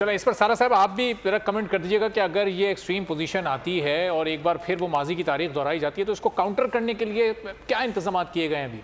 चलो इस पर सारा साहब आप भी जरा कमेंट कर दीजिएगा कि अगर ये एक्सट्रीम पोजीशन आती है और एक बार फिर वो माजी की तारीख दोहराई जाती है तो इसको काउंटर करने के लिए क्या इंतजाम किए गए हैं अभी?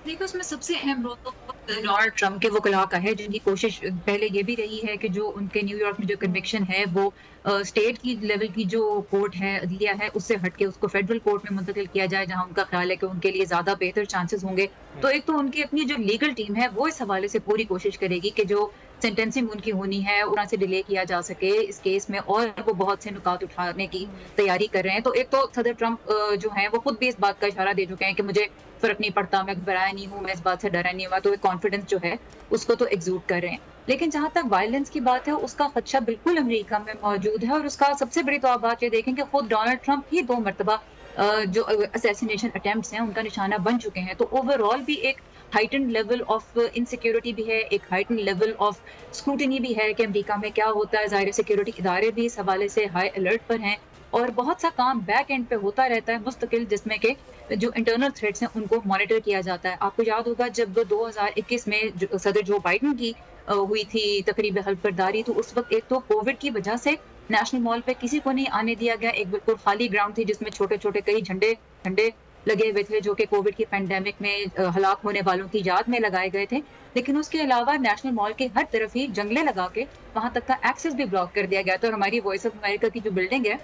देखो, उसमें सबसे अहम रोल तो डोनाल्ड ट्रंप के वकीलां का है, जिनकी कोशिश पहले ये भी रही है कि जो उनके न्यूयॉर्क में जो कन्विक्शन है वो स्टेट की लेवल की जो कोर्ट है, अदलिया है, उससे हट के उसको फेडरल कोर्ट में मुंतकिल किया जाए, जहां उनका ख्याल है कि उनके लिए ज्यादा बेहतर चांसेस होंगे। तो एक तो उनकी अपनी जो लीगल टीम है वो इस हवाले से पूरी कोशिश करेगी कि जो सेंटेंसिंग उनकी होनी है वहां से डिले किया जा सके इस केस में, और वो बहुत से नुकात उठाने की तैयारी कर रहे हैं। तो एक तो सदर ट्रंप जो है वो खुद भी इस बात का इशारा दे चुके हैं कि मुझे फर्क नहीं पड़ता, मैं घबराया नहीं हूँ, मैं इस बात से डरा नहीं हुआ। तो एक कॉन्फिडेंस जो है उसको तो एग्जूड कर रहे हैं। लेकिन जहां तक वायलेंस की बात है, उसका खदशा बिल्कुल अमेरिका में मौजूद है, और उसका सबसे बड़ी तो आप बात ये देखें कि खुद डोनाल्ड ट्रंप ही 2 मरतबा जो असैसिनेशन अटेम्प्ट्स हैं उनका निशाना बन चुके हैं। तो ओवरऑल भी एक हाइटेंड लेवल ऑफ इनसिक्योरिटी भी है, एक हाइटेंड लेवल ऑफ स्क्रूटिनी भी है कि अमेरिका में क्या होता है। ज़ाहिर सिक्योरिटी इदारे भी इस हवाले से हाई अलर्ट पर हैं, और बहुत सा काम बैक एंड पे होता रहता है मुस्तकिल, जिसमें कि जो इंटरनल थ्रेट्स हैं उनको मॉनिटर किया जाता है। आपको याद होगा जब 2021 में सदर जो बाइडन की हुई थी तकरीब हल्फ बर्दारी, तो उस वक्त एक तो कोविड की वजह से नेशनल मॉल पे किसी को नहीं आने दिया गया। एक बिल्कुल खाली ग्राउंड थी जिसमें छोटे छोटे कई झंडे लगे हुए थे, जो कि कोविड की पैंडेमिक में हलाक होने वालों की याद में लगाए गए थे। लेकिन उसके अलावा नेशनल मॉल के हर तरफ ही जंगले लगा के वहां तक का एक्सेस भी ब्लॉक कर दिया गया था। और हमारी वॉइस ऑफ अमेरिका की जो बिल्डिंग है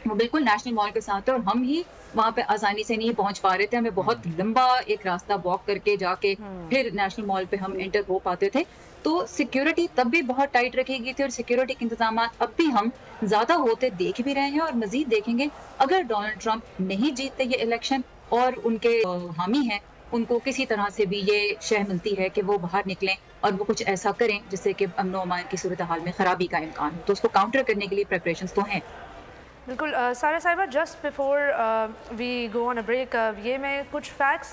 वो बिल्कुल नेशनल मॉल के साथ है, और हम ही वहां पे आसानी से नहीं पहुंच पा रहे थे। हमें बहुत लंबा एक रास्ता वॉक करके जाके फिर नेशनल मॉल पे हम एंटर हो पाते थे। तो सिक्योरिटी तब भी बहुत टाइट रखी गई थी, और सिक्योरिटी के इंतजाम अब भी हम ज्यादा होते देख भी रहे हैं और मजीद देखेंगे। अगर डोनाल्ड ट्रंप नहीं जीतते ये इलेक्शन और उनके हामी हैं, उनको किसी तरह से भी ये शह मिलती है कि वो बाहर निकलें और वो कुछ ऐसा करें जिससे कि अमन व अमान की सूरत हाल में खराबी का इम्कान हो, तो उसको काउंटर करने के लिए प्रिपरेशंस तो हैं। बिल्कुल Sara Sahiba, just before we go on a break, ये मैं कुछ फैक्ट्स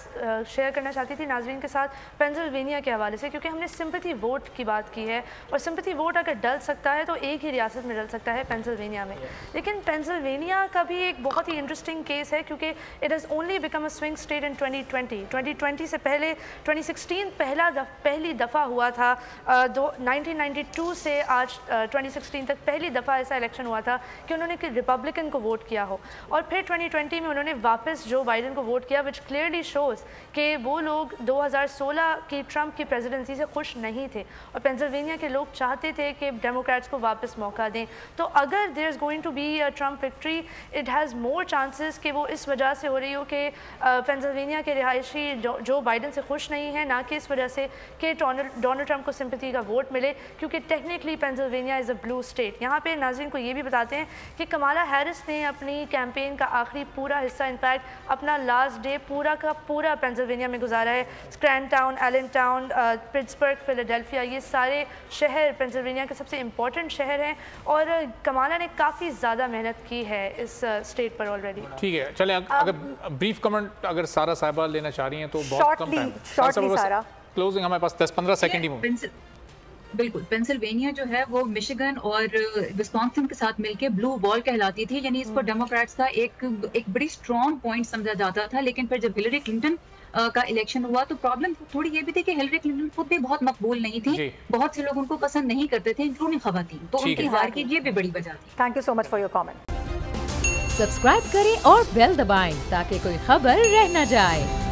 शेयर करना चाहती थी नाजरीन के साथ पेंसिल्वेनिया के हवाले से, क्योंकि हमने सिंपैथी वोट की बात की है, और सिंपैथी वोट अगर डल सकता है तो एक ही रियासत में डल सकता है, पेंसिल्वेनिया में। लेकिन पेंसिल्वेनिया का भी एक बहुत ही इंटरेस्टिंग केस है, क्योंकि it has only become a swing state in 2020 से पहले 2016 पहली दफ़ा हुआ था। 1992 से आज 2016 तक पहली दफ़ा ऐसा इलेक्शन हुआ था कि उन्होंने रिपब्लिकन को वोट किया हो, और फिर 2020 में उन्होंने वापस जो बाइडन को वोट किया, विच क्लियरली शोज कि वो लोग 2016 की ट्रंप की प्रेसिडेंसी से खुश नहीं थे, और पेंसिल्वेनिया के लोग चाहते थे कि डेमोक्रेट्स को वापस मौका दें। तो अगर there is going to be a Trump victory, it has more chances कि वो इस वजह से हो रही हो कि पेंसिल्वेनिया के रिहायशी जो बाइडन से खुश नहीं है, ना कि इस वजह से कि डोनाल्ड ट्रंप को सिंपैथी का वोट मिले, क्योंकि technically Pennsylvania is a blue state. यहाँ पे नाज़रीन को ये भी बताते हैं कि कमाला हैरिस ने अपनी कैंपेन का आखिरी पूरा हिस्सा, इनफैक्ट अपना लास्ट डे पूरा का पूरा पेंसिल्वेनिया में गुजारा है। स्क्रैनटाउन, एलेनटाउन, पिट्सबर्ग, फिलाडेल्फिया, ये सारे शहर पेंसिल्वेनिया के सबसे इम्पोर्टेंट शहर हैं, और कमाला ने काफ़ी ज़्यादा मेहनत की है इस स्टेट पर ऑलरेडी। ठीक है, चलें अगर ब्रीफ कमेंट अगर सारा साहिबा लेना चाह रही हैं तो बहुत कम टाइम, क्लोजिंग हमारे पास 10-15 सेकंड ही। बिल्कुल, पेंसिल्वेनिया जो है वो मिशिगन और विस्कॉन्सिन के साथ मिलके ब्लू वॉल कहलाती थी, यानी इसको डेमोक्रेट्स का एक बड़ी स्ट्रॉन्ग पॉइंट समझा जाता था। लेकिन फिर जब हिलरी क्लिंटन का इलेक्शन हुआ तो प्रॉब्लम थोड़ी ये भी थी कि हिलरी क्लिंटन खुद भी बहुत मकबूल नहीं थी, बहुत से लोग उनको पसंद नहीं करते थे, इंक्लूडिंग खवातीन। तो उनकी हार की ये भी बड़ी वजह थी। Thank you so much for your comment. Subscribe करें और बेल दबाएं ताकि कोई खबर रह न जाए।